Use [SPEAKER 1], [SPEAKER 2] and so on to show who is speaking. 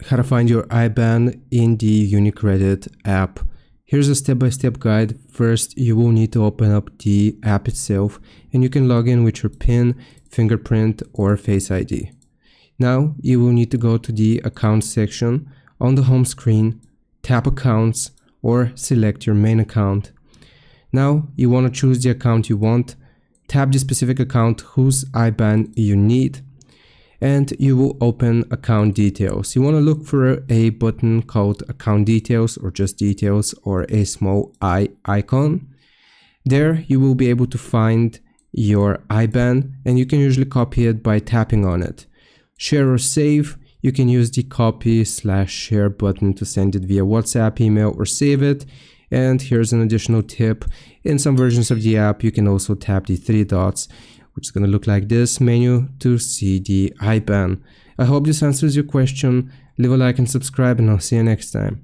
[SPEAKER 1] how to find your IBAN in the Unicredit app. Here's a step-by-step guide. First, you will need to open up the app itself and you can log in with your PIN, fingerprint, or Face ID. Now, you will need to go to the Accounts section. On the home screen, tap Accounts or select your main account. Now, you want to choose the account you want. Tap the specific account whose IBAN you need, and you will open account details. You want to look for a button called account details or just details or a small I icon. There you will be able to find your IBAN and you can usually copy it by tapping on it. Share or save, you can use the copy/share button to send it via WhatsApp, email, or save it. And here's an additional tip. In some versions of the app, you can also tap the three dots, which is going to look like this menu, to see the IBAN. I hope this answers your question. Leave a like and subscribe, and I'll see you next time.